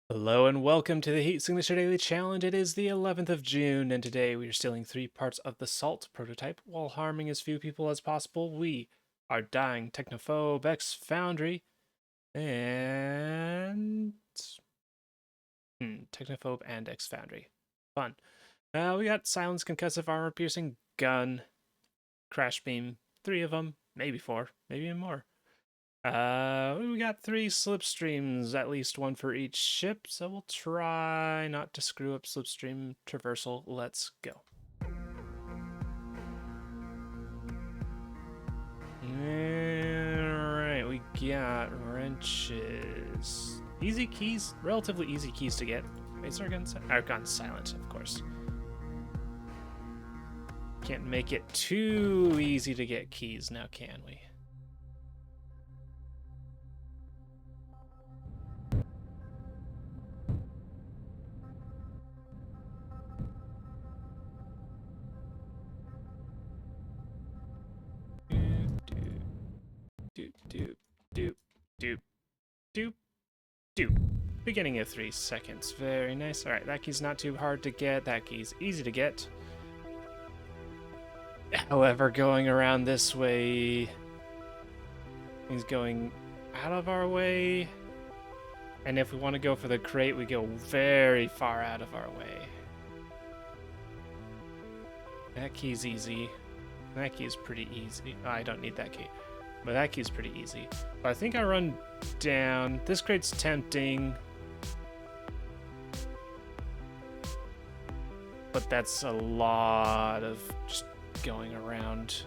Hello and welcome to the Heat Signature Daily Challenge. It is the 11th of June, and today we are stealing 3 parts of the Salt prototype while harming as few people as possible. We are dying Technophobe X Foundry and Technophobe and X Foundry. Fun. We got Silence, Concussive, Armor Piercing, Gun, Crash Beam, 3 of them, maybe 4, maybe even more. We got 3 slipstreams, at least 1 for each ship, so we'll try not to screw up slipstream traversal. Let's go. Alright, we got wrenches. Easy keys, relatively easy keys to get. Wait, our gun's silent, of course. Can't make it too easy to get keys now, can we? Doop. Beginning of 3 seconds. Very nice. Alright, that key's not too hard to get. That key's easy to get. However, going around this way is going out of our way. And if we want to go for the crate, we go very far out of our way. That key's easy. That key's pretty easy. Oh, I don't need that key. But that key's pretty easy. But I think I run down. This crate's tempting. But that's a lot of just going around.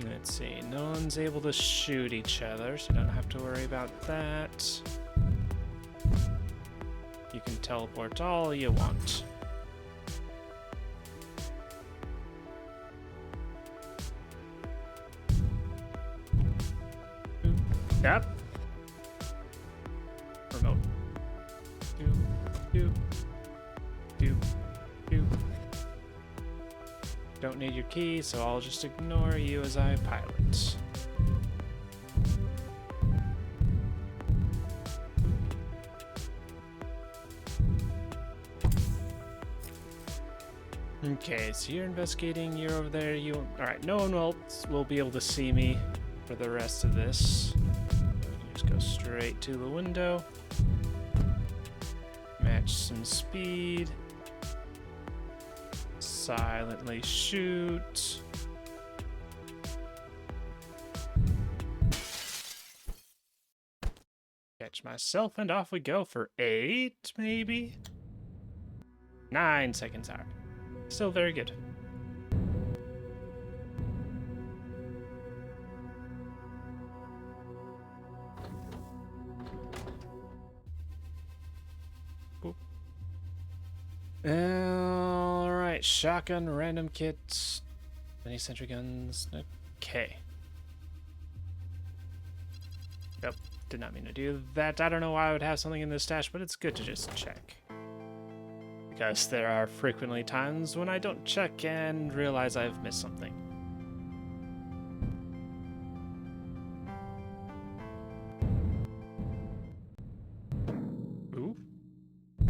Let's see, no one's able to shoot each other, so you don't have to worry about that. You can teleport all you want. Yep. Remote. Don't need your key, so I'll just ignore you as I pilot. Okay, so you're investigating, you're over there, Alright, no one else will be able to see me for the rest of this. Just go straight to the window. Match some speed. Silently shoot. Catch myself and off we go for 8, maybe? 9 seconds out. Still very good. Alright, shotgun, random kits, many sentry guns. Okay. Yep, did not mean to do that. I don't know why I would have something in this stash, but it's good to just check. Because there are frequently times when I don't check and realize I've missed something. Ooh.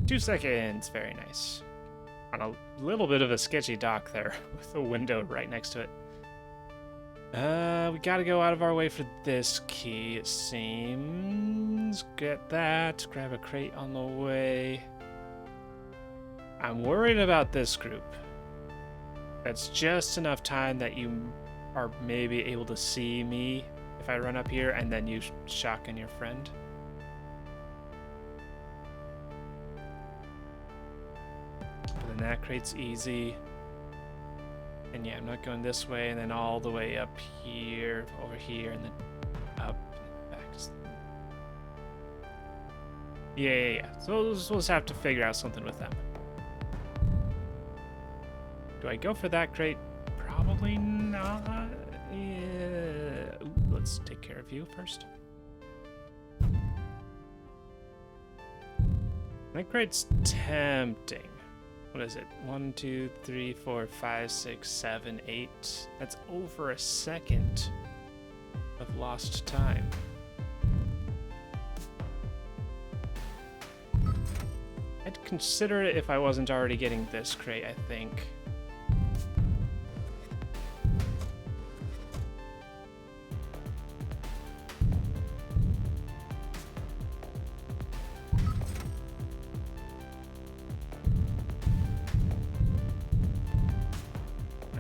2 seconds, very nice. On a little bit of a sketchy dock there, with a window right next to it. We gotta go out of our way for this key, it seems. Get that, grab a crate on the way. I'm worried about this group. That's just enough time that you are maybe able to see me if I run up here and then you shotgun your friend. Then that crate's easy. And yeah, I'm not going this way and then all the way up here, over here, and then up and back. Yeah. So we'll just have to figure out something with them. Do I go for that crate? Probably not. Yeah. Ooh, let's take care of you first. That crate's tempting. What is it? 1, 2, 3, 4, 5, 6, 7, 8. That's over a second of lost time. I'd consider it if I wasn't already getting this crate, I think.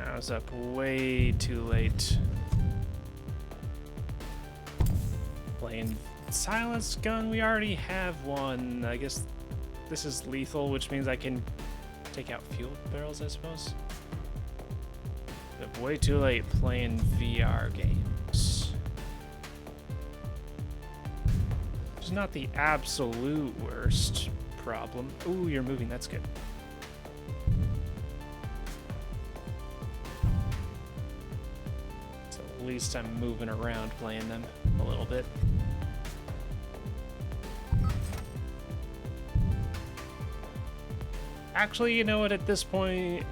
I was up way too late. Playing silence gun, we already have one. I guess this is lethal, which means I can take out fuel barrels, I suppose. But way too late playing VR games. Which is not the absolute worst problem. Ooh, you're moving, that's good. So at least I'm moving around playing them a little bit. Actually, you know what, at this point...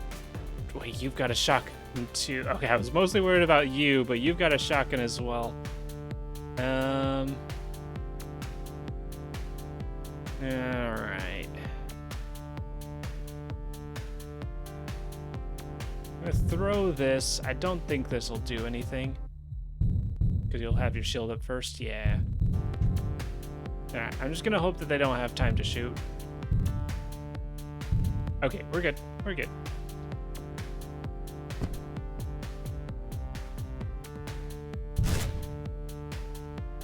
Wait, you've got a shotgun too. Okay, I was mostly worried about you, but you've got a shotgun as well. Alright. I'm gonna throw this. I don't think this will do anything. Because you'll have your shield up first. Yeah. Alright, I'm just gonna hope that they don't have time to shoot. Okay, we're good. We're good.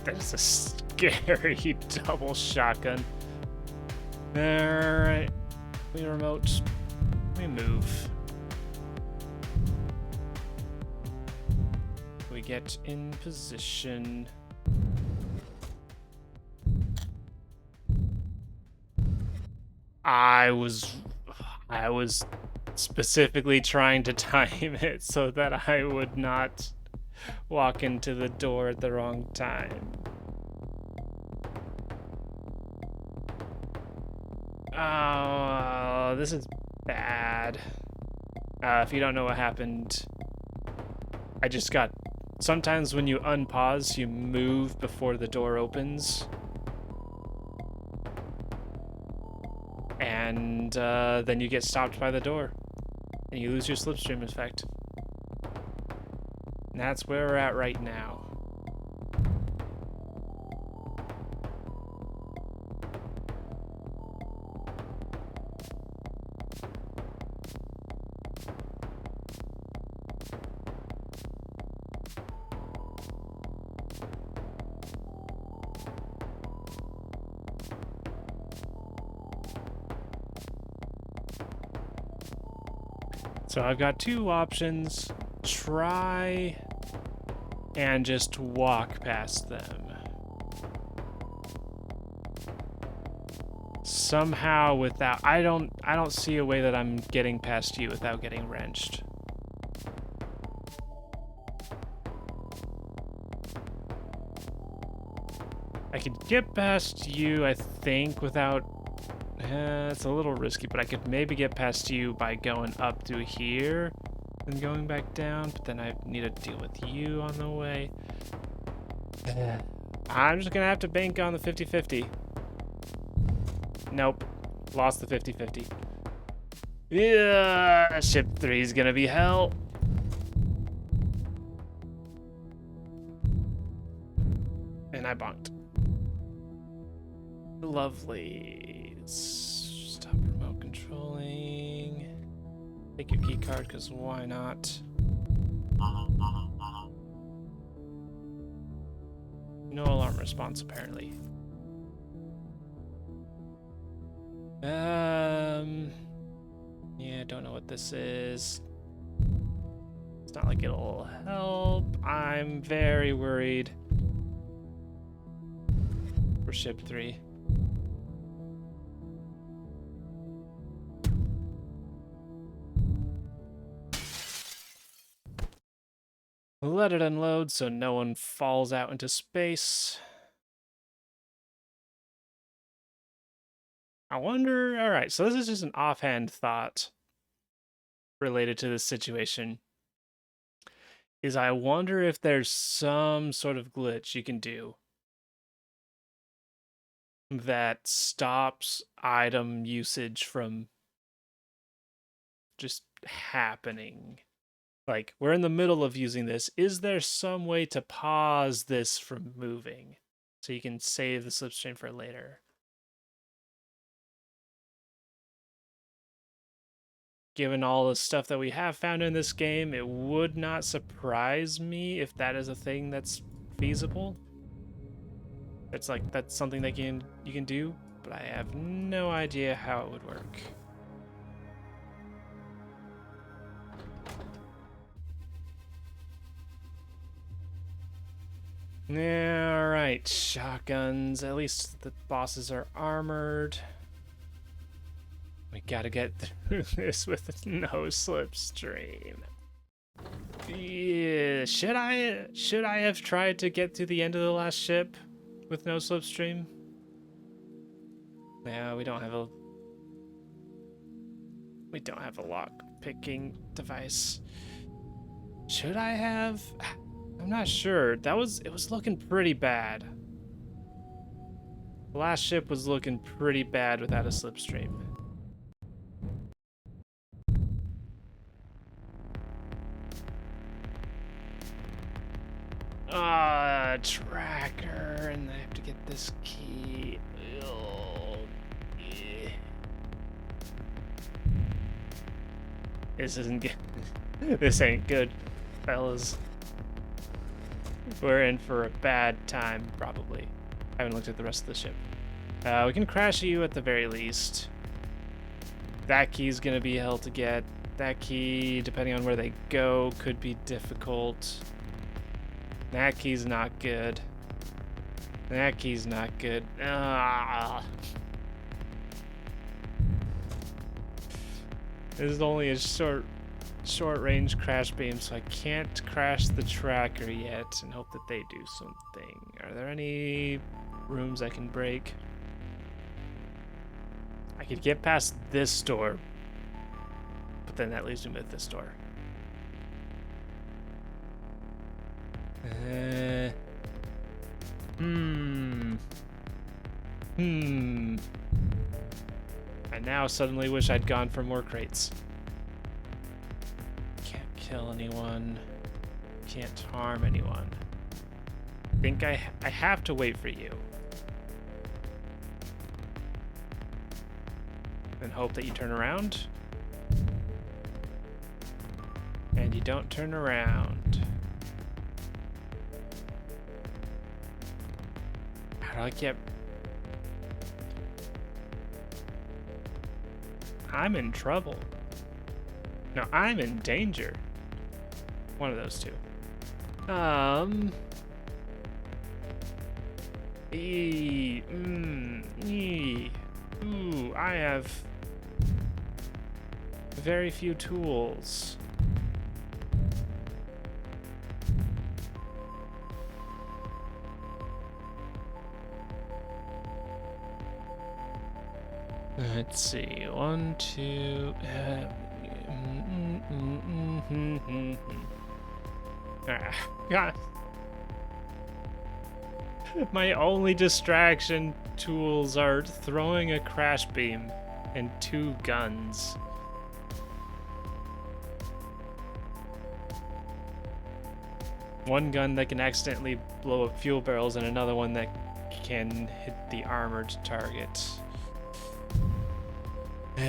That is a scary double shotgun. Alright. We remote. We move. We get in position. I was specifically trying to time it so that I would not walk into the door at the wrong time. Oh, this is bad. If you don't know what happened, I just got... Sometimes when you unpause, you move before the door opens. And then you get stopped by the door. And you lose your slipstream effect. And that's where we're at right now. So I've got two options. Try and just walk past them. Somehow without... I don't see a way that I'm getting past you without getting wrenched. I could get past you, I think, without... it's a little risky, but I could maybe get past you by going up through here and going back down, but then I need to deal with you on the way. I'm just gonna have to bank on the 50-50. Nope. Lost the 50-50. Yeah, ship 3 is gonna be hell. And I bonked. Lovely. Stop remote controlling. Take your key card, because why not? No alarm response, apparently. Yeah, don't know what this is. It's not like it'll help. I'm very worried for ship 3. Let it unload so no one falls out into space. I wonder, all right, so this is just an offhand thought related to this situation. Is I wonder if there's some sort of glitch you can do that stops item usage from just happening. Like, we're in the middle of using this. Is there some way to pause this from moving so you can save the slipstream for later? Given all the stuff that we have found in this game, it would not surprise me if that is a thing that's feasible. It's like, that's something that you can do, but I have no idea how it would work. Yeah, alright, shotguns. At least the bosses are armored. We gotta get through this with no slipstream. Yeah, should I have tried to get to the end of the last ship with no slipstream? Yeah, we don't have a lock picking device. Should I have? I'm not sure. It was looking pretty bad. The last ship was looking pretty bad without a slipstream. Tracker, and I have to get this key. Oh, yeah. This isn't good. This ain't good, fellas. We're in for a bad time, probably. I haven't looked at the rest of the ship. We can crash you at the very least. That key's gonna be hell to get. That key, depending on where they go, could be difficult. That key's not good. That key's not good. This is only a short range crash beam, so I can't crash the tracker yet and hope that they do something. Are there any rooms I can break? I could get past this door, but then that leaves me with this door. I now suddenly wish I'd gone for more crates. Can't kill anyone. Can't harm anyone. I think I have to wait for you. And hope that you turn around. And you don't turn around. How do I get... I'm in trouble. No, I'm in danger. One of those two. Ooh, I have very few tools. Let's see. 1, 2. God. My only distraction tools are throwing a crash beam and 2 guns. One gun that can accidentally blow up fuel barrels and another one that can hit the armored target. You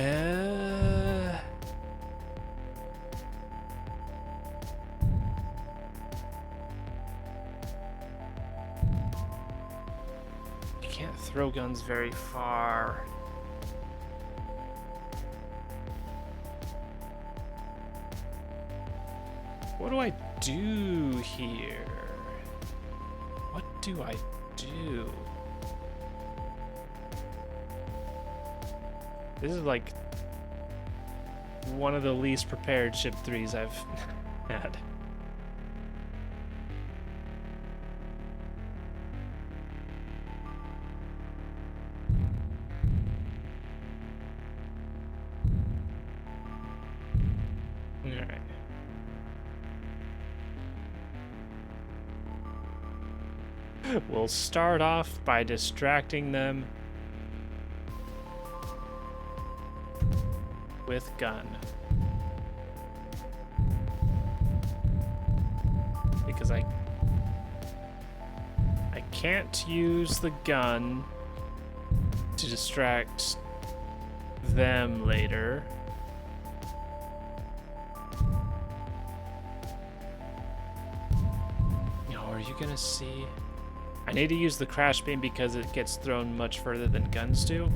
can't throw guns very far. What do I do here? What do I do? This is like one of the least prepared ship 3s I've had. We'll start off by distracting them with gun. Because I can't use the gun to distract them later. Are you gonna see? I need to use the crash beam because it gets thrown much further than guns do.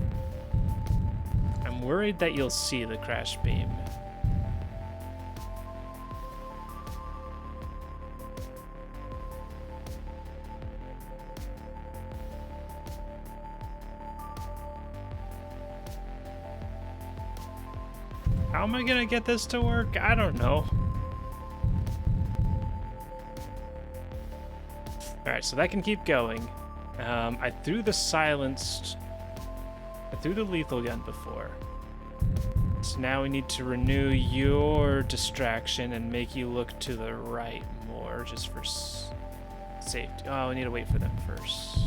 I'm worried that you'll see the crash beam. How am I gonna get this to work? I don't know. Alright, so that can keep going. I threw the lethal gun before. So now we need to renew your distraction and make you look to the right more, just for safety. Oh, we need to wait for them first.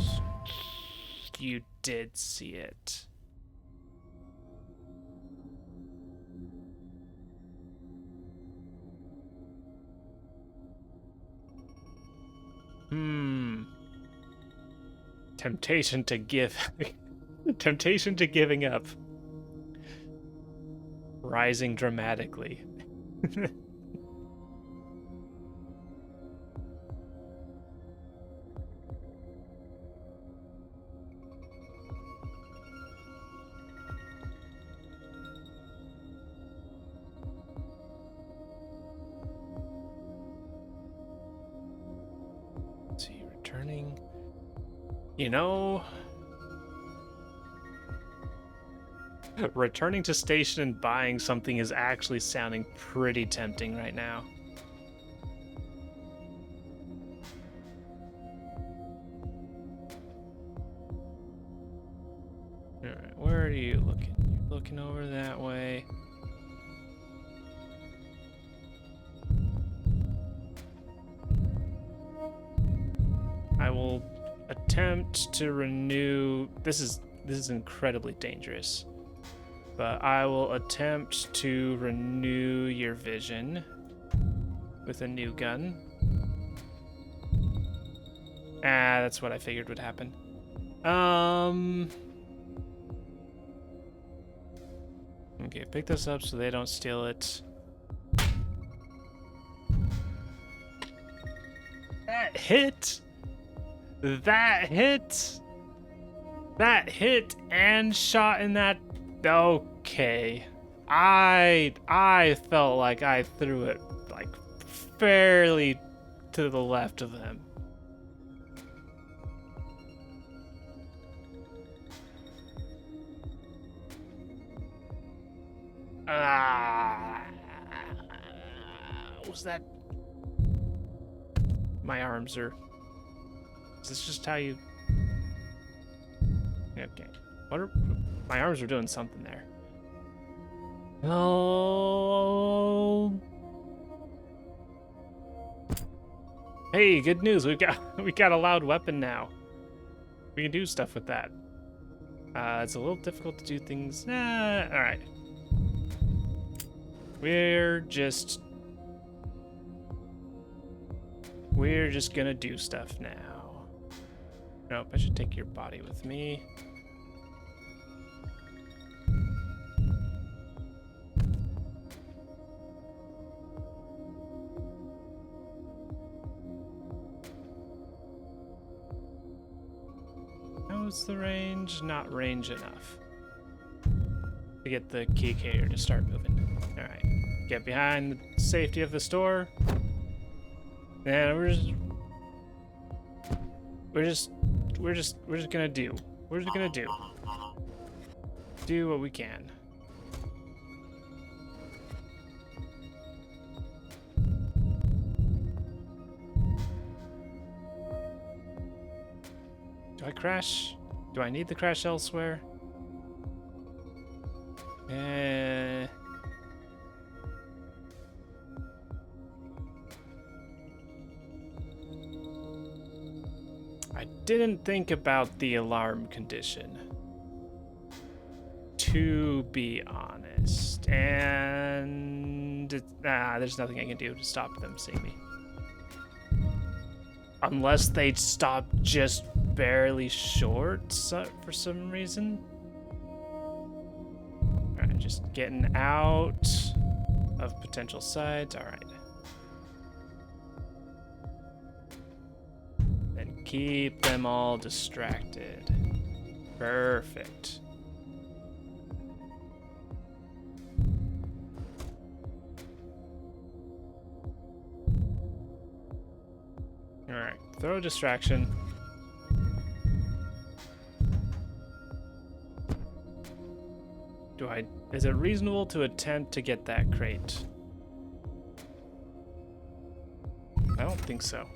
You did see it. Temptation to giving up. Rising dramatically. Let's see, returning. You know, returning to station and buying something is actually sounding pretty tempting right now. Alright, where are you looking? You're looking over that way. I will attempt to renew. This is incredibly dangerous. But I will attempt to renew your vision with a new gun. That's what I figured would happen. Okay, pick this up so they don't steal it. That hit! That hit and shot in that. Okay. I felt like I threw it like fairly to the left of them. Was that? My arms are. Is this just how you? Okay. What are my arms are doing something there? Oh. Hey, good news. We got a loud weapon now. We can do stuff with that. It's a little difficult to do things. All right. We're just gonna do stuff now. Nope, I should take your body with me. How's the range? Not range enough to get the key carrier to start moving. All right, get behind the safety of the store. And we're just gonna do. We're just gonna do what we can. Do I crash? Do I need the crash elsewhere? I I didn't think about the alarm condition, to be honest. And there's nothing I can do to stop them seeing me. Unless they stop just barely short for some reason. Alright, just getting out of potential sides. Alright. And keep them all distracted. Perfect. Alright, throw a distraction. Is it reasonable to attempt to get that crate? I don't think so.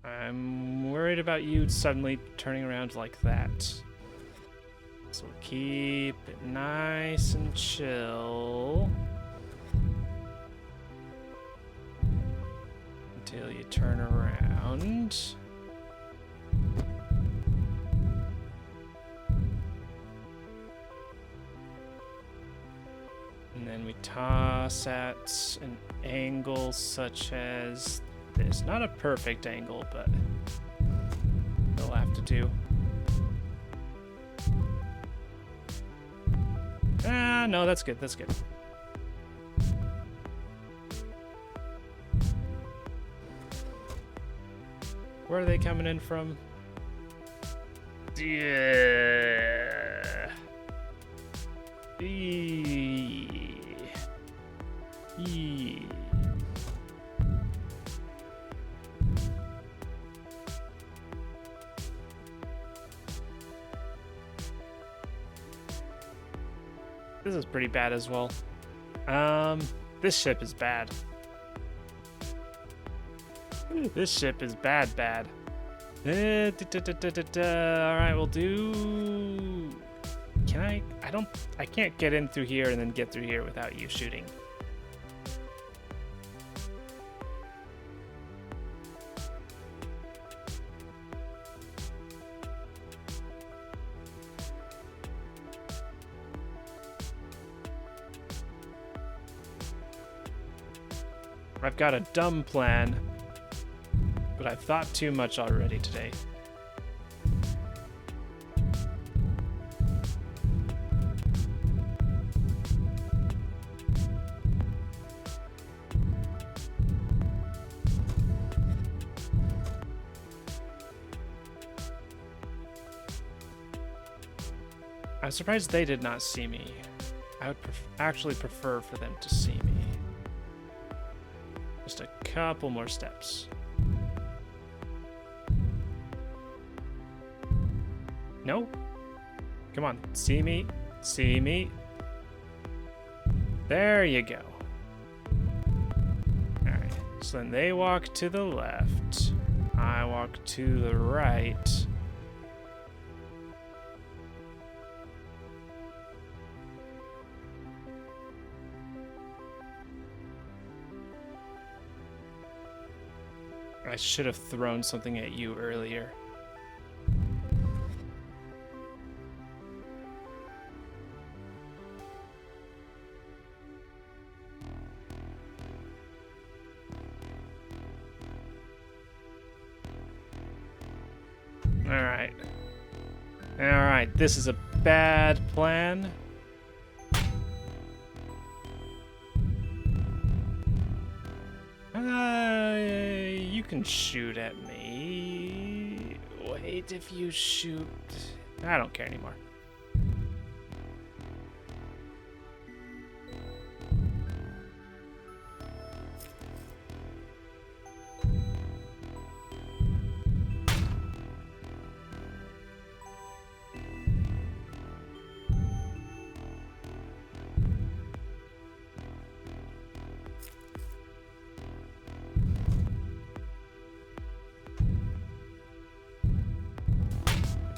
I'm worried about you suddenly turning around like that. So keep it nice and chill. Until you turn around. And then we toss at an angle such as this. Not a perfect angle, but it'll have to do. No, that's good, that's good. Where are they coming in from? Yeah. This is pretty bad as well. This ship is bad. This ship is bad. Alright, we'll do... Can I? I can't get in through here and then get through here without you shooting. I've got a dumb plan, but I've thought too much already today. I'm surprised they did not see me. I would actually prefer for them to see me. Just a couple more steps. No? Come on, see me, see me. There you go. Alright, so then they walk to the left. I walk to the right. I should have thrown something at you earlier. Alright. Alright, this is a bad plan. You can shoot at me. Wait, if you shoot... I don't care anymore.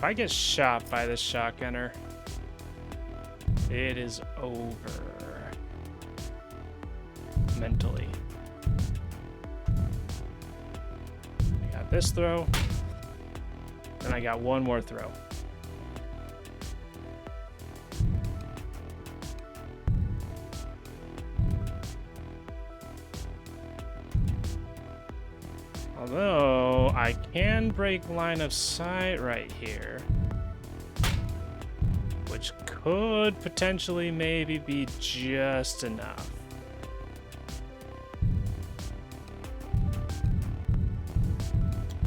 If I get shot by this shotgunner, it is over. Mentally. I got this throw. And I got one more throw. Although, I can break line of sight right here. Which could potentially maybe be just enough.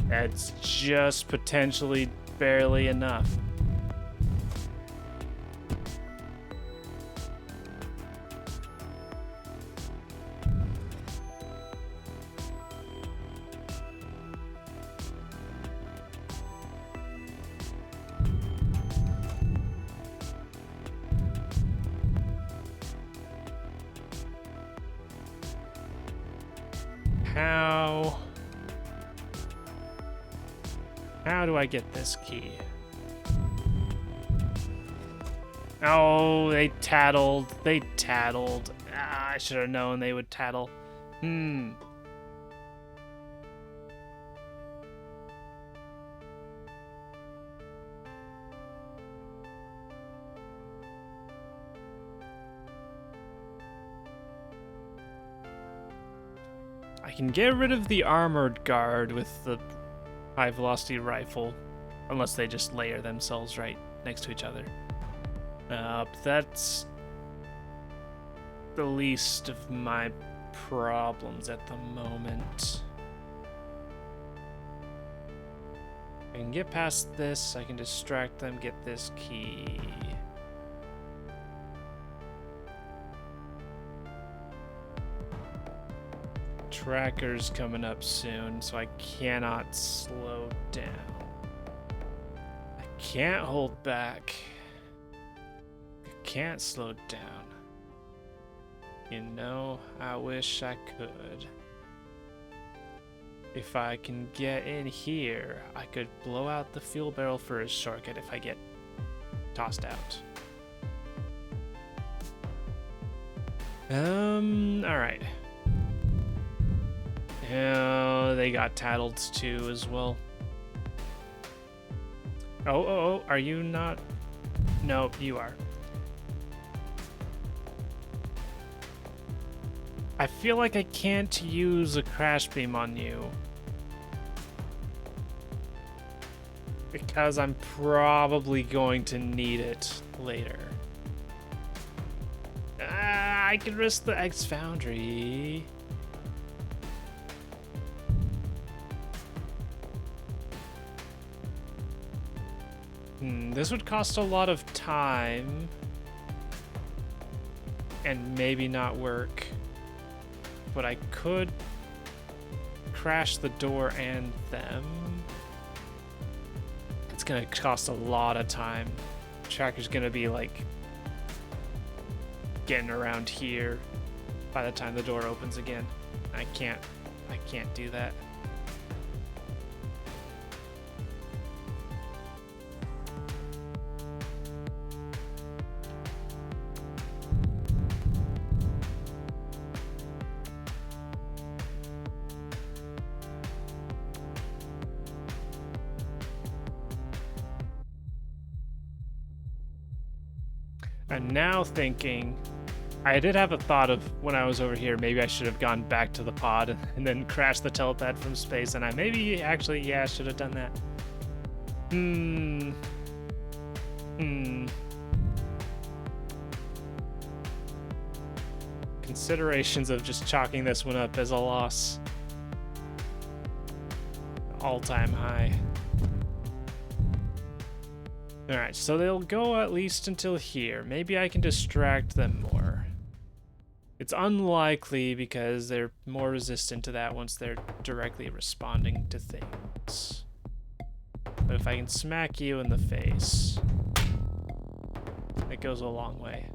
That's just potentially barely enough. How do I get this key? Oh, they tattled. They tattled. Ah, I should have known they would tattle. I can get rid of the armored guard with the high velocity rifle, unless they just layer themselves right next to each other. That's the least of my problems at the moment. I can get past this, I can distract them, get this key. Tracker's coming up soon, so I cannot slow down. I can't hold back. I can't slow down. You know, I wish I could. If I can get in here, I could blow out the fuel barrel for a shortcut if I get tossed out. Alright. Oh, they got tattled too as well. Oh, are you not? No, you are. I feel like I can't use a crash beam on you. Because I'm probably going to need it later. I could risk the X Foundry. This would cost a lot of time and maybe not work, but I could crash the door and them. It's gonna cost a lot of time. Tracker's gonna be like getting around here by the time the door opens again. I can't do that. I'm now thinking, I did have a thought of when I was over here, maybe I should have gone back to the pod and then crashed the telepad from space, and I maybe actually, yeah, should have done that. Considerations of just chalking this one up as a loss. All-time high. Alright, so they'll go at least until here. Maybe I can distract them more. It's unlikely because they're more resistant to that once they're directly responding to things. But if I can smack you in the face, it goes a long way.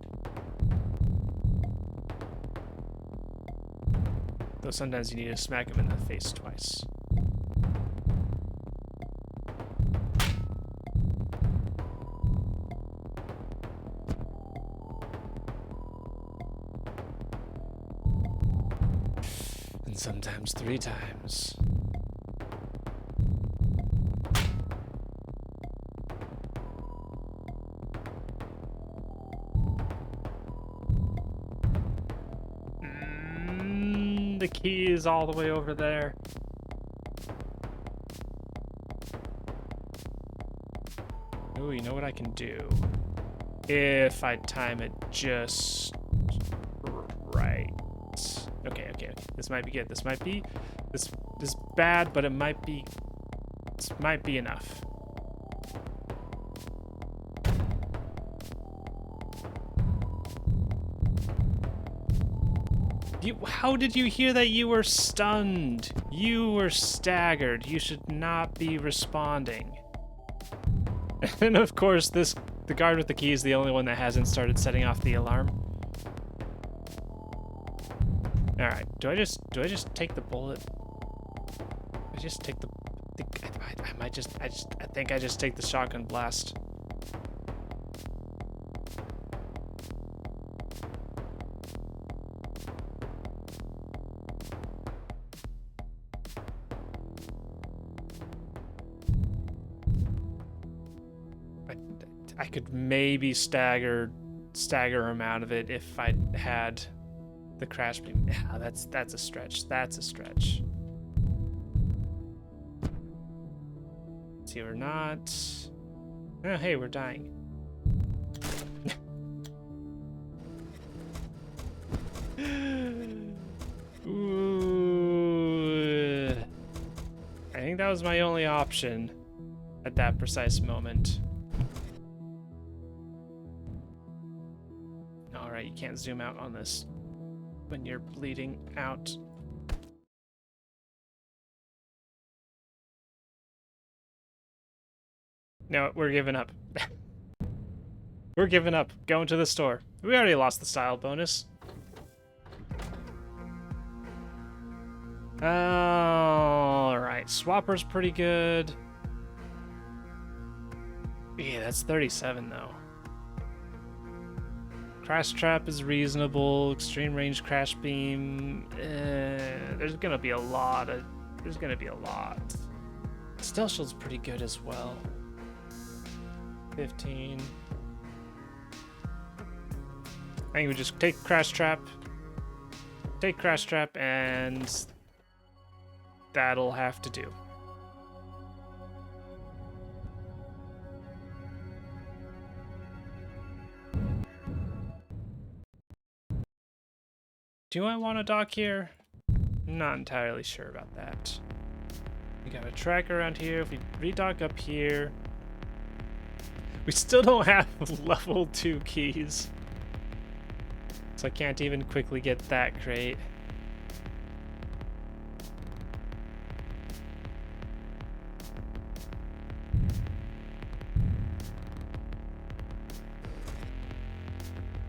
Though sometimes you need to smack them in the face twice. Sometimes 3 times. The key is all the way over there. Ooh, you know what I can do? If I time it just right. Okay. This might be good. This might be this is bad, but it might be enough. How did you hear that? You were stunned. You were staggered. You should not be responding. And of course, the guard with the key is the only one that hasn't started setting off the alarm. All right. Do I just take the bullet? I just take the. I think I just take the shotgun blast. I could maybe stagger him out of it if I had the crash beam. Yeah, that's a stretch. That's a stretch. See, we're not. Oh, hey, we're dying. Ooh. I think that was my only option at that precise moment. Alright, you can't zoom out on this when you're bleeding out. No, we're giving up. We're giving up. Going to the store. We already lost the style bonus. Alright, Swapper's pretty good. Yeah, that's 37 though. Crash Trap is reasonable. Extreme Range Crash Beam. There's gonna be a lot. Stealth Shield's pretty good as well. 15. I think we just take Crash Trap. Take Crash Trap, and that'll have to do. Do I want to dock here? Not entirely sure about that. We got a track around here. If we redock up here, we still don't have level 2 keys. So I can't even quickly get that crate.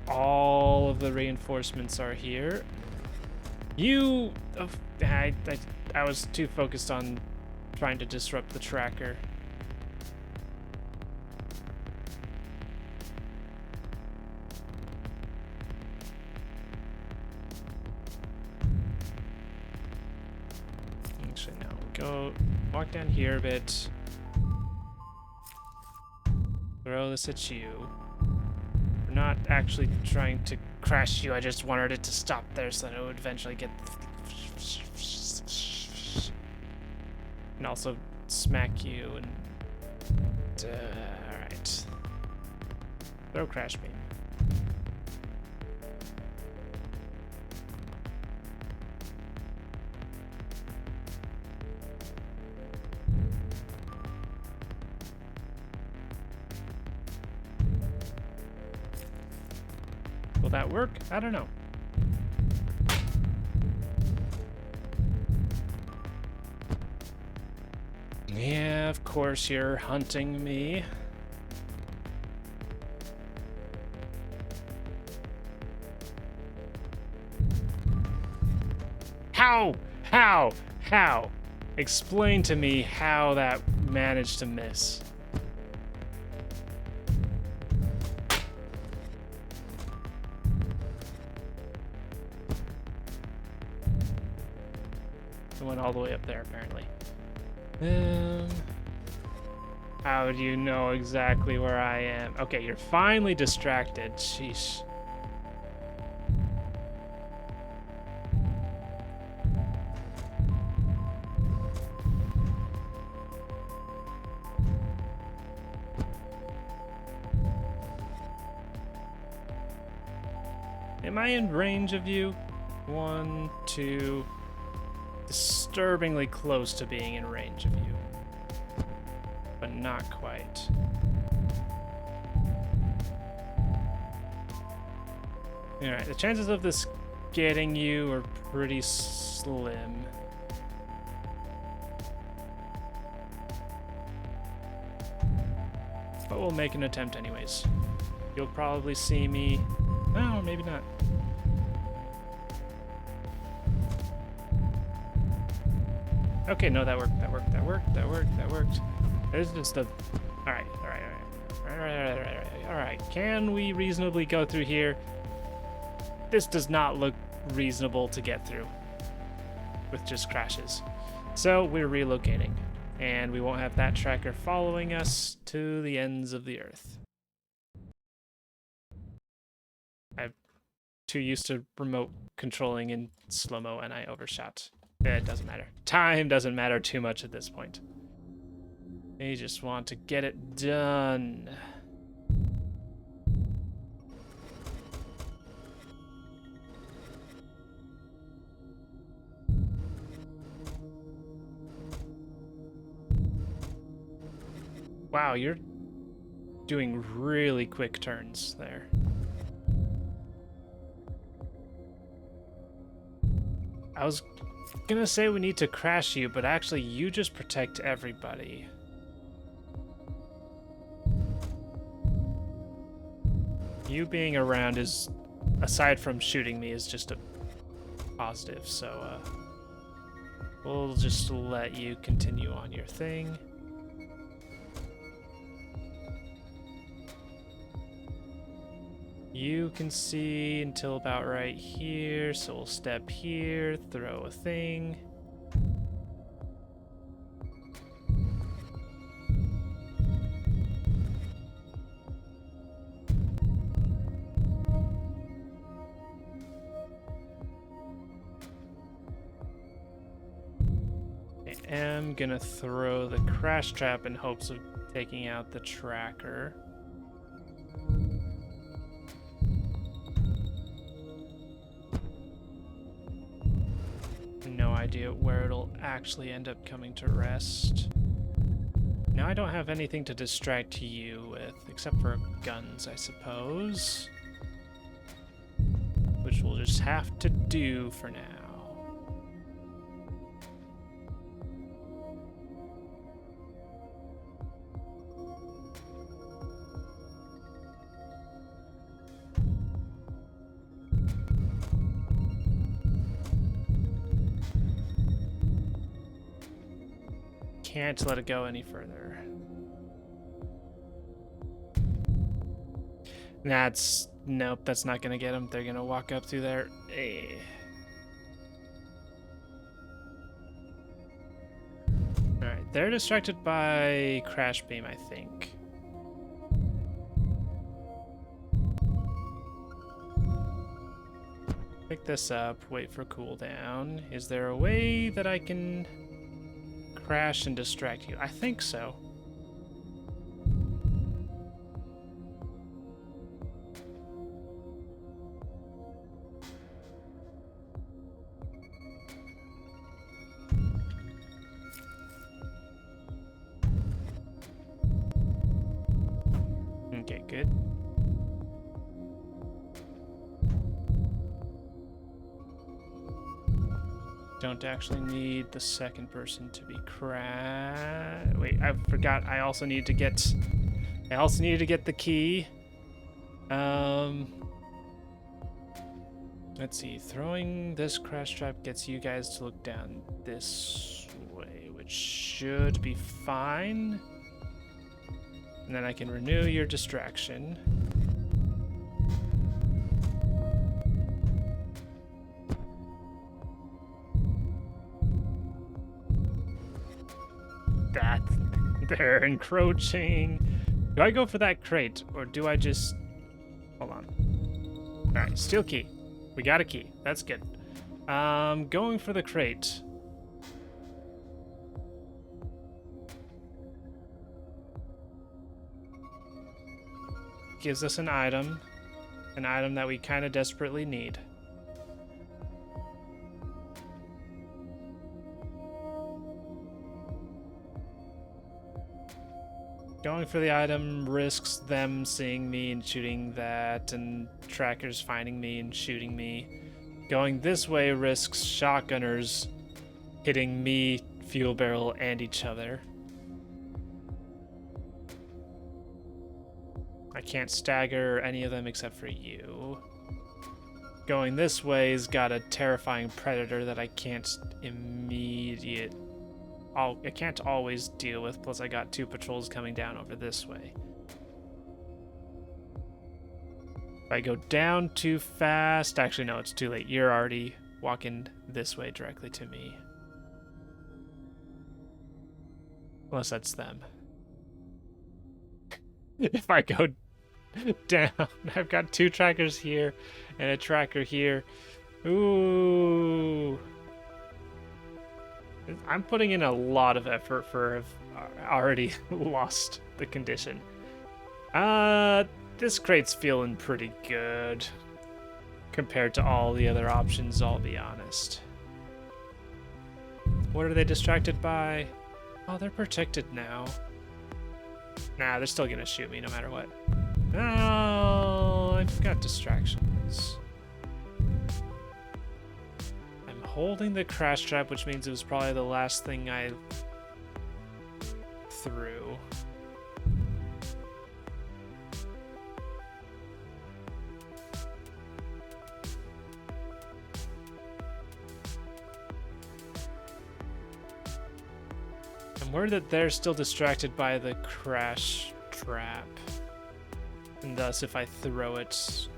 All of the reinforcements are here. I was too focused on trying to disrupt the tracker. Actually, no. Go walk down here a bit. Throw this at you. We're not actually trying to crash you. I just wanted it to stop there so that it would eventually get... and also smack you and... alright. Throw crash beam. Will that work? I don't know. Yeah, of course you're hunting me. How? How? Explain to me how that managed to miss. It went all the way up there, apparently. How do you know exactly where I am? Okay, you're finally distracted. Sheesh. Am I in range of you? 1, 2. Disturbingly close to being in range of you. But not quite. Alright, the chances of this getting you are pretty slim. But we'll make an attempt anyways. You'll probably see me... Oh, maybe not. Okay, no, that worked. There's just a... Alright. Can we reasonably go through here? This does not look reasonable to get through with just crashes. So we're relocating, and we won't have that tracker following us to the ends of the earth. I'm too used to remote controlling in slow-mo, and I overshot. It doesn't matter. Time doesn't matter too much at this point. They just want to get it done. Wow, you're doing really quick turns there. I was gonna say we need to crash you, but actually you just protect everybody. You being around is, aside from shooting me, is just a positive, so we'll just let you continue on your thing. You can see until about right here, so we'll step here, throw a thing. I am gonna throw the crash trap in hopes of taking out the tracker. No idea where it'll actually end up coming to rest. Now I don't have anything to distract you with, except for guns, I suppose. Which we'll just have to do for now. Can't let it go any further. Nope, that's not gonna get them. They're gonna walk up through there. Alright, they're distracted by crash beam, I think. Pick this up, wait for cooldown. Is there a way that I can crash and distract you? I think so. Okay, good. Don't actually need the second person to be Wait, I forgot. I also need to get the key. Let's see. Throwing this crash trap gets you guys to look down this way, which should be fine. And then I can renew your distraction. that. They're encroaching. Do I go for that crate, or do I just... Hold on. Alright, steel key. We got a key. That's good. Going for the crate. Gives us an item that we kind of desperately need. Going for the item risks them seeing me and shooting that, and trackers finding me and shooting me. Going this way risks shotgunners hitting me, fuel barrel, and each other. I can't stagger any of them except for you. Going this way's got a terrifying predator that I can't I can't always deal with, plus I got 2 patrols coming down over this way. If I go down too fast... Actually, no, it's too late. You're already walking this way directly to me. Unless that's them. If I go down, I've got 2 trackers here and a tracker here. Ooh. I'm putting in a lot of effort for I've already lost the condition. This crate's feeling pretty good compared to all the other options, I'll be honest. What are they distracted by? Oh, they're protected now. Nah, they're still gonna shoot me no matter what. Oh, I've got distractions. I'm holding the crash trap, which means it was probably the last thing I threw. I'm worried that they're still distracted by the crash trap. And thus, if I throw it...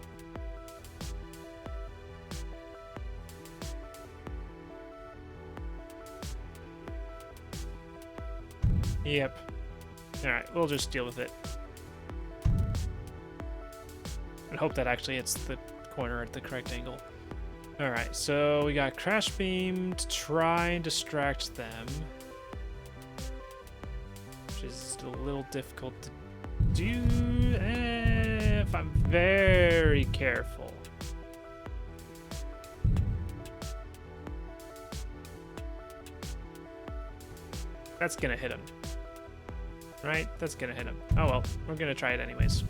Yep. Alright, we'll just deal with it. And hope that actually hits the corner at the correct angle. Alright, so we got Crash Beam to try and distract them. Which is a little difficult to do if I'm very careful. That's gonna hit him. Right? That's gonna hit him. Oh well, we're gonna try it anyways.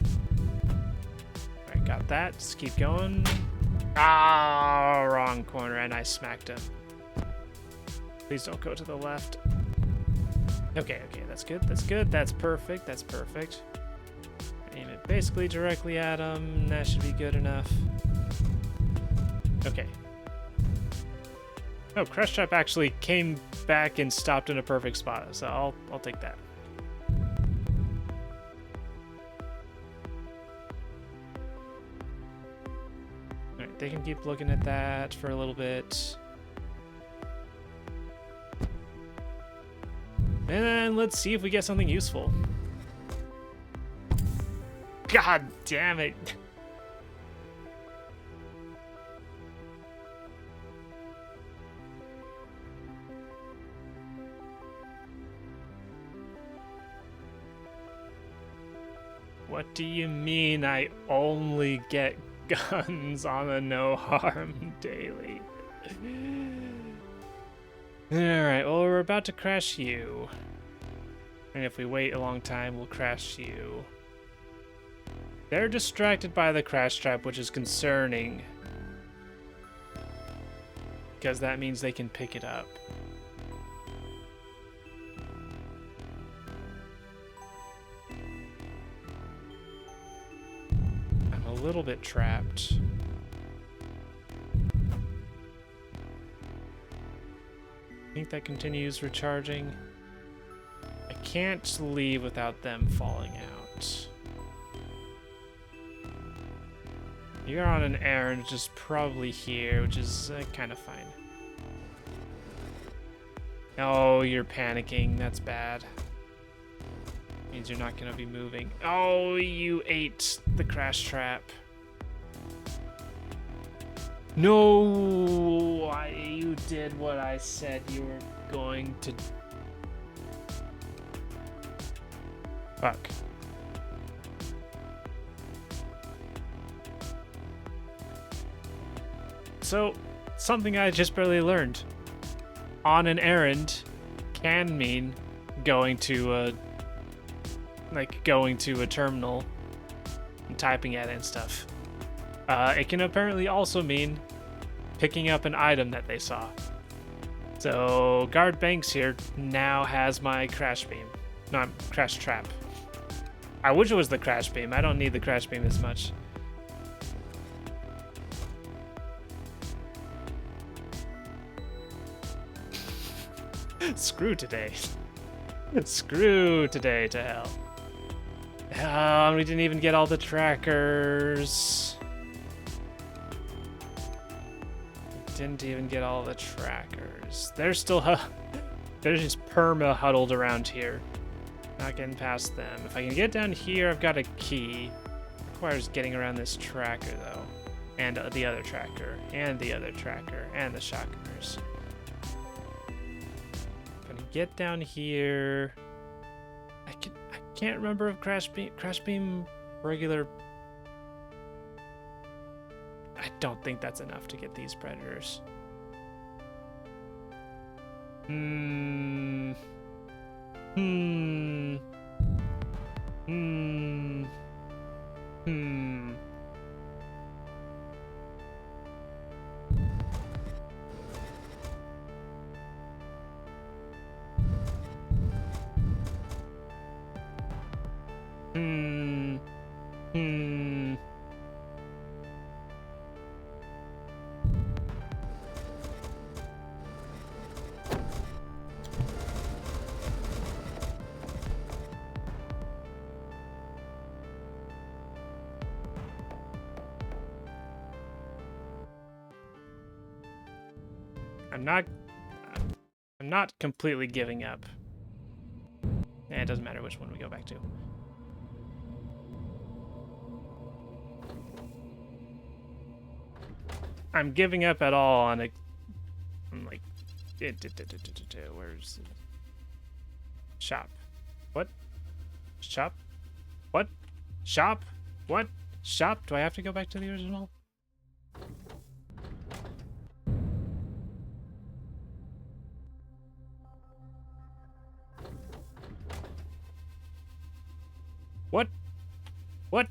Alright, got that. Just keep going. Ah, wrong corner, and I smacked him. Please don't go to the left. Okay, that's good, that's perfect, Aim it basically directly at him, that should be good enough. Okay. Oh, Crash Trap actually came back and stopped in a perfect spot, so I'll take that. Alright, they can keep looking at that for a little bit. And let's see if we get something useful. God damn it. What do you mean I only get guns on a no harm daily? Alright, well, we're about to crash you. And if we wait a long time, we'll crash you. They're distracted by the crash trap, which is concerning. Because that means they can pick it up. I'm a little bit trapped. I think that continues recharging. I can't leave without them falling out. You're on an errand, which is probably here, which is kind of fine. Oh, you're panicking. That's bad. Means you're not gonna be moving. Oh, you ate the crash trap. No, you did what I said you were going to. Fuck. So, something I just barely learned. On an errand can mean going to a terminal and typing at it and stuff. It can apparently also mean picking up an item that they saw. So Guard Banks here now has my crash beam. No, crash trap. I wish it was the crash beam. I don't need the crash beam as much. Screw today. Screw today to hell. Oh, we didn't even get all the trackers. Didn't even get all the trackers. They're still they're just perma huddled around here. Not getting past them. If I can get down here, I've got a key. Requires getting around this tracker though, and the other tracker, and the other tracker, and the shotgunners. Gonna get down here. I can't remember if crash beam regular. I don't think that's enough to get these predators. Hmm. I'm not completely giving up. And it doesn't matter which one we go back to. I'm giving up at all on a. I'm like, where's shop? What? Shop? What? Shop? What? Shop? Do I have to go back to the original? What? What?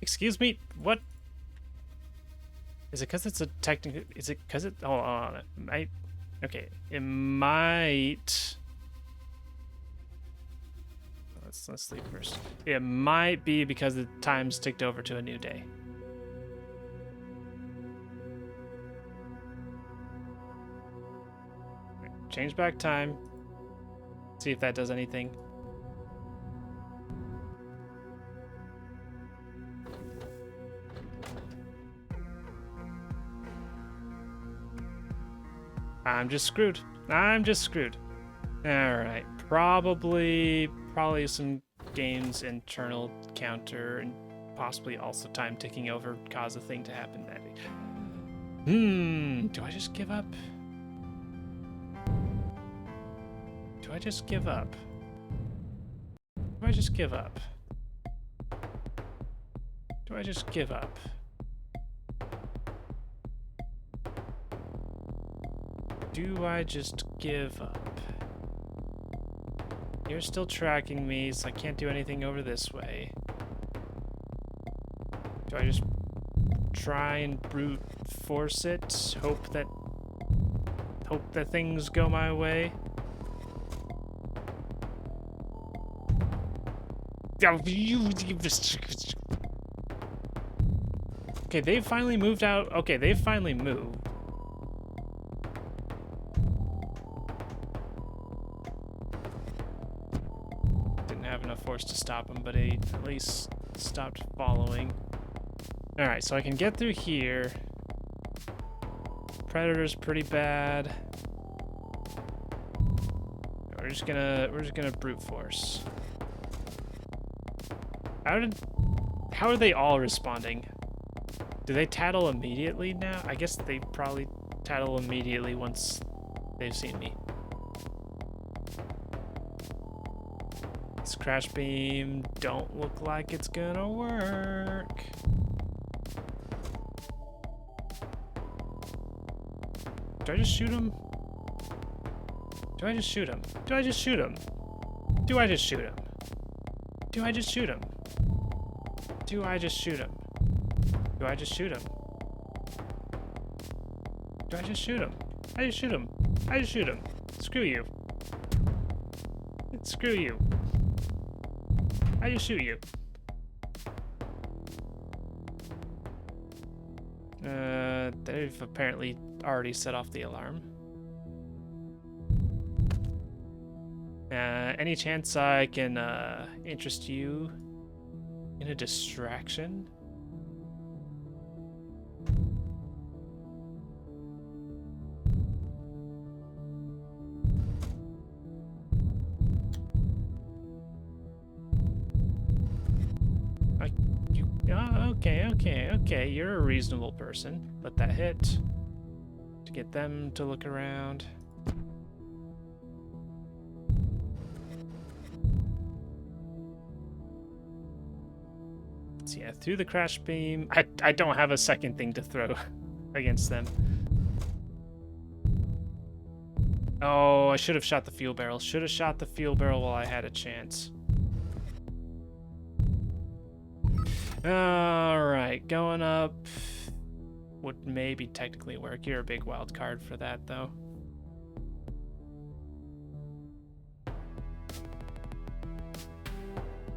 Excuse me? What? Is it because it's a technical... Is it because it... Hold on. Okay. It might... Let's sleep first. It might be because the time's ticked over to a new day. Change back time. See if that does anything. I'm just screwed. I'm just screwed. Alright. Probably some game's internal counter and possibly also time ticking over cause a thing to happen that do I just give up? Do I just give up? Do I just give up? Do I just give up? Do I just give up? You're still tracking me, so I can't do anything over this way. Do I just try and brute force it? Hope that things go my way? Okay, they finally moved out. Okay, they finally moved. Forced to stop him, but he at least stopped following. Alright, so I can get through here. Predator's pretty bad. we're just gonna brute force. How are they all responding? Do they tattle immediately now? I guess they probably tattle immediately once they've seen me. This crash beam don't look like it's gonna work. Do I just shoot him? Do I just shoot him? Do I just shoot him? Do I just shoot him? Do I just shoot him? Do I just shoot him? Do I just shoot him? Do I just shoot him? I just shoot him. I just shoot him. Screw you. Screw you. I just shoot you. They've apparently already set off the alarm. Any chance I can interest you in a distraction? Okay, you're a reasonable person. Let that hit to get them to look around. So yeah, through the crash beam. I don't have a second thing to throw against them. Oh, I should have shot the fuel barrel. Should have shot the fuel barrel while I had a chance. Alright, going up would maybe technically work. You're a big wild card for that, though.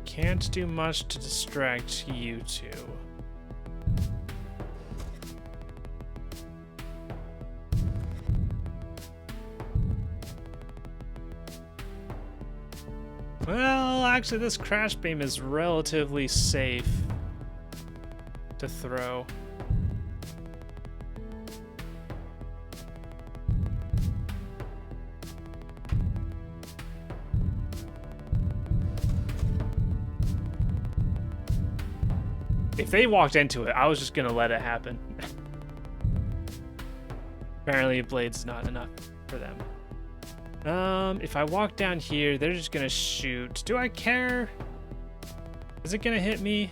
Can't do much to distract you two. Well, actually, this crash beam is relatively safe to throw. If they walked into it, I was just gonna let it happen. Apparently, a blade's not enough for them. If I walk down here, they're just gonna shoot. Do I care? Is it gonna hit me?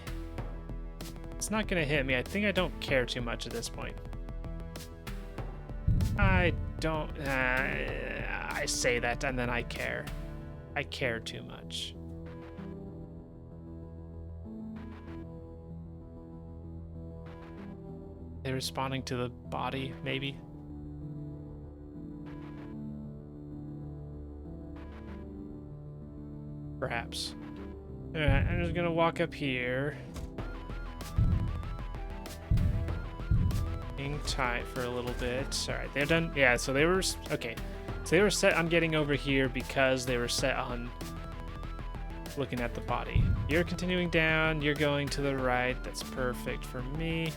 It's not gonna hit me. I think I don't care too much at this point. I don't... I say that and then I care. I care too much. They're responding to the body, maybe? Perhaps. Alright, I'm just gonna walk up here. Hang tight for a little bit. Alright, they're done. Yeah, so they were... Okay. So they were set on getting over here because they were set on looking at the body. You're continuing down. You're going to the right. That's perfect for me.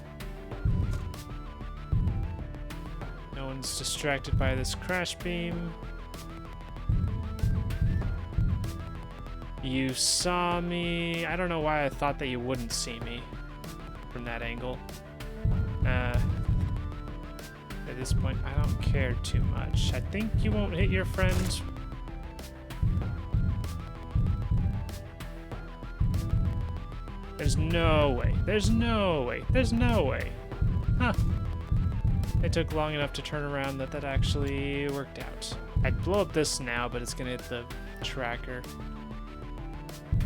No one's distracted by this crash beam. You saw me. I don't know why I thought that you wouldn't see me from that angle. At this point, I don't care too much. I think you won't hit your friend. There's no way. There's no way. There's no way. Huh. It took long enough to turn around that actually worked out. I'd blow up this now, but it's gonna hit the tracker.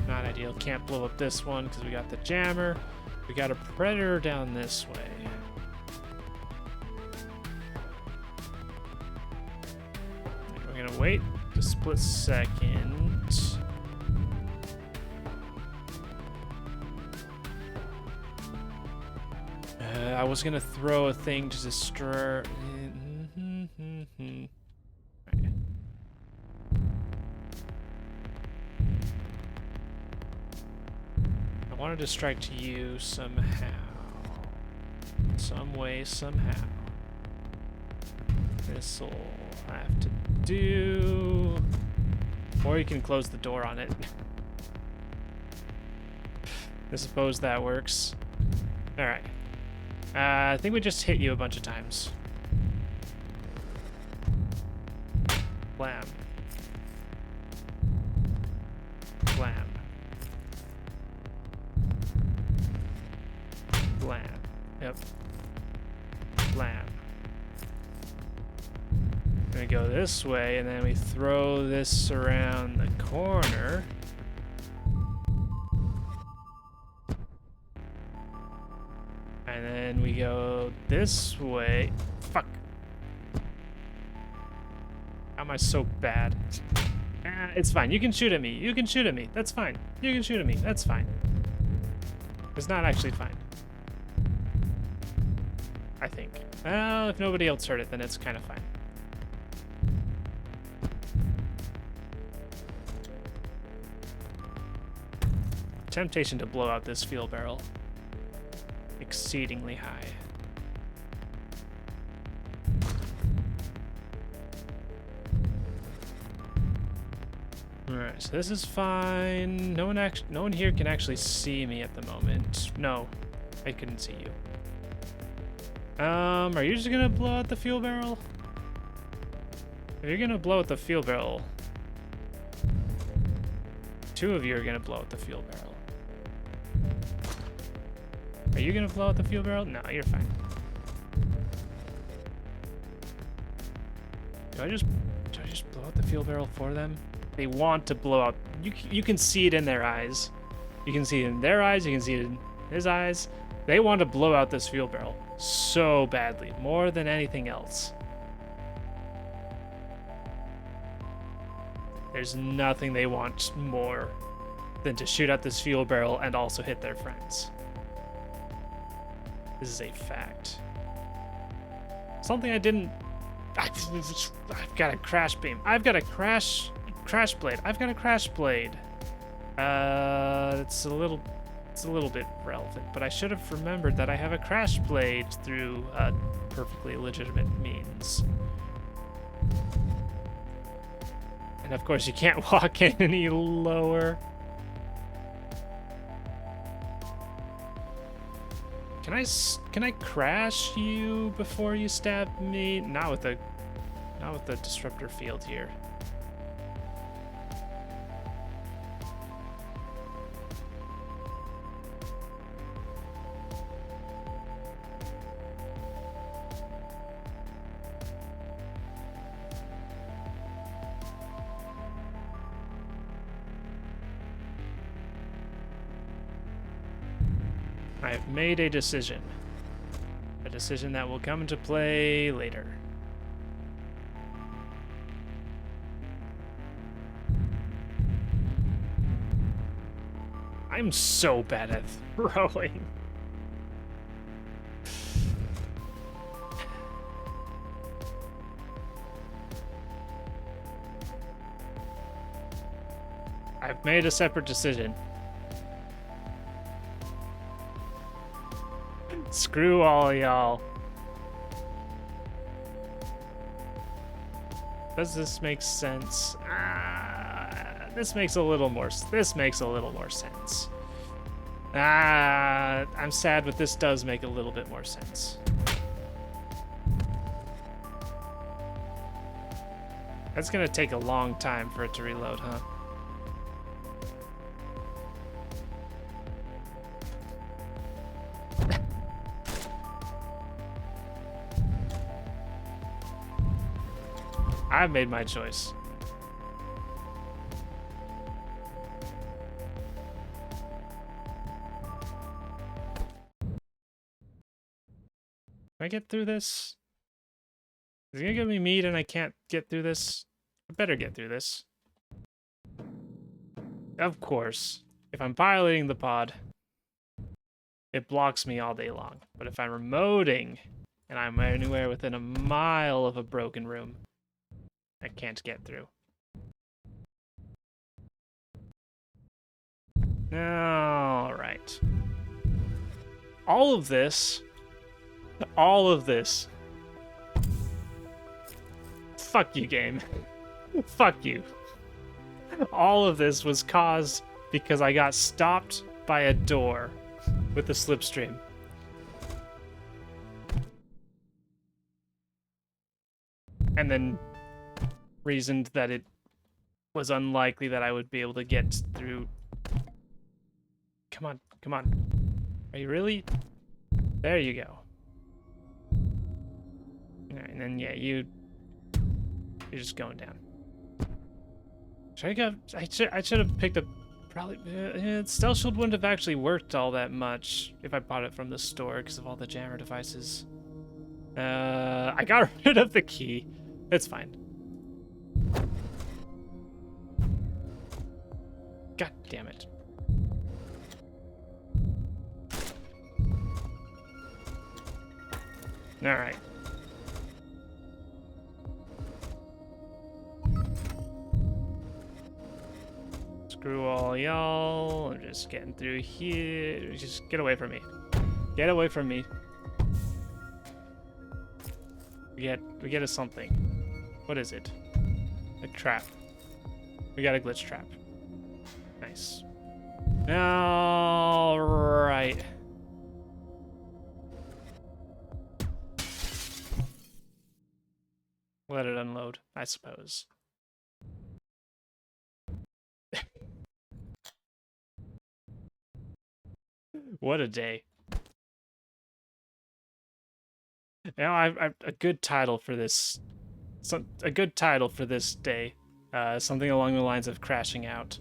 Not ideal. Can't blow up this one because we got the jammer. We got a predator down this way. We're gonna wait a split second. I was gonna throw a thing to destroy. I want to distract you somehow. Some way, somehow. This'll have to do. Or you can close the door on it. I suppose that works. Alright. I think we just hit you a bunch of times. Blam. Blam. Blam. Yep. Blam. We go this way, and then we throw this around the corner. And then we go this way. Fuck. How am I so bad? It's fine. You can shoot at me. You can shoot at me. That's fine. You can shoot at me. That's fine. It's not actually fine. I think. Well, if nobody else heard it, then it's kind of fine. Temptation to blow out this fuel barrel. Exceedingly high. Alright, so this is fine. No one here can actually see me at the moment. No, I couldn't see you. Are you just gonna blow out the fuel barrel? If you're gonna blow out the fuel barrel, two of you are gonna blow out the fuel barrel. Are you gonna blow out the fuel barrel? No, you're fine. Do I just blow out the fuel barrel for them? They want to blow out. You can see it in their eyes. You can see it in their eyes. You can see it in his eyes. They want to blow out this fuel barrel so badly, more than anything else. There's nothing they want more than to shoot out this fuel barrel and also hit their friends. This is a fact. Something I didn't... I've got a crash beam. I've got a crash blade. I've got a crash blade. It's a little bit relevant, but I should have remembered that I have a crash blade through perfectly legitimate means. And of course, you can't walk in any lower. Can I crash you before you stab me? Not with the disruptor field here. I have made a decision. A decision that will come into play later. I'm so bad at throwing. I've made a separate decision. Screw all y'all. Does this make sense? This makes a little more sense. I'm sad, but this does make a little bit more sense. That's gonna take a long time for it to reload, huh? I've made my choice. Can I get through this? Is it gonna give me meat and I can't get through this? I better get through this. Of course. If I'm piloting the pod, it blocks me all day long. But if I'm remoting and I'm anywhere within a mile of a broken room, I can't get through. All right. All of this. Fuck you, game. Fuck you. All of this was caused because I got stopped by a door with the slipstream. And then reasoned that it was unlikely that I would be able to get through. Come on, come on. Are you really? There you go. Alright, and then, yeah, you're just going down. Should I go? I should have picked up. Probably. Stealth Shield wouldn't have actually worked all that much if I bought it from the store because of all the jammer devices. I got rid of the key. It's fine. God damn it. Alright. Screw all y'all. I'm just getting through here. Just get away from me. Get away from me. We get a something. What is it? A trap. We got a glitch trap. Nice. All right. Let it unload, I suppose. What a day. Now, a good title for this. A good title for this day. Something along the lines of crashing out.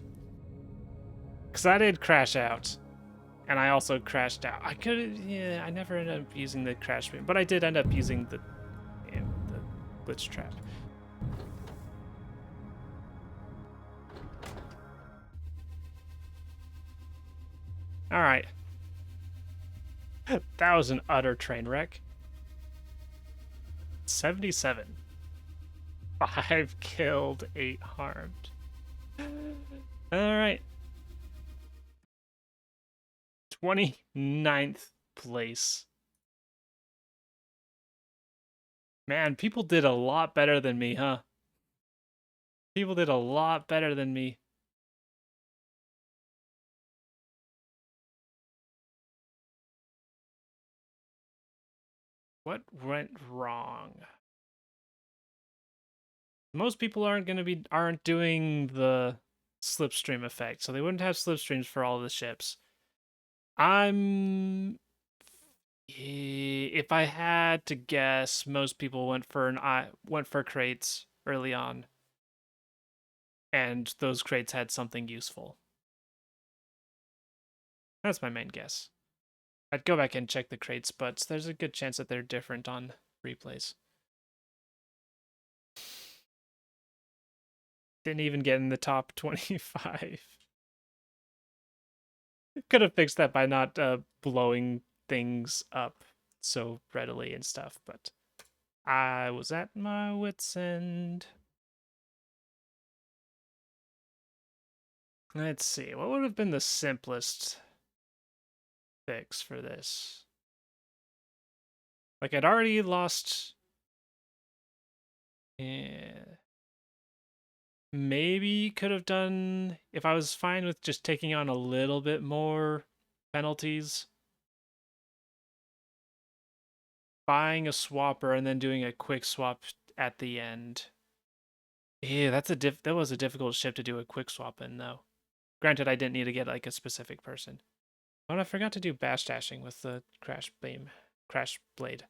Because I did crash out. And I also crashed out. I never ended up using the crash beam. But I did end up using the glitch trap. Alright. That was an utter train wreck. 77. 5 killed, 8 harmed. Alright. 29th place. Man, people did a lot better than me, huh? People did a lot better than me. What went wrong? Most people aren't doing the slipstream effect, so they wouldn't have slipstreams for all the ships. If I had to guess, most people went for crates early on, and those crates had something useful. That's my main guess. I'd go back and check the crates, but there's a good chance that they're different on replays. Didn't even get in the top 25. Could have fixed that by not blowing things up so readily and stuff, but I was at my wit's end. Let's see, what would have been the simplest fix for this? Like, I'd already lost... Yeah. Maybe could have done... If I was fine with just taking on a little bit more penalties, buying a swapper and then doing a quick swap at the end. Yeah, that was a difficult ship to do a quick swap in, though. Granted, I didn't need to get like a specific person. Oh, and I forgot to do bashdashing with the crash blade.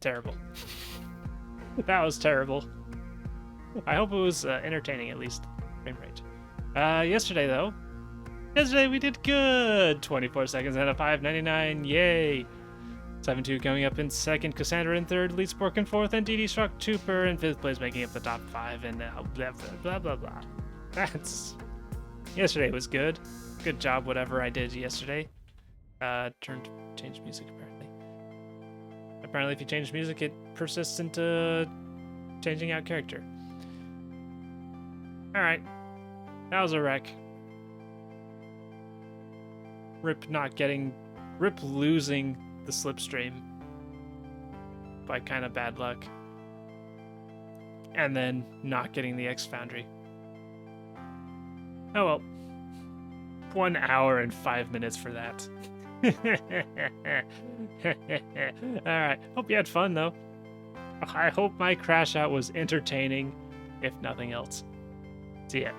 Terrible. That was terrible. I hope it was entertaining, at least. Frame rate. Yesterday, though. Yesterday we did good! 24 seconds out of 5.99. Yay! 7-2 coming up in second. Cassandra in third. Lee Spork in fourth. And DD Struck Trooper in fifth place, making up the top 5. And blah, blah, blah, blah. Yesterday was good. Good job, whatever I did yesterday. Change music, apparently. Apparently, if you change music, it persists into changing out character. Alright. That was a wreck. Rip losing the slipstream by kind of bad luck. and then not getting the X Foundry. Oh well. 1 hour and 5 minutes for that. Alright, hope you had fun though. I hope my crash out was entertaining, if nothing else. See ya.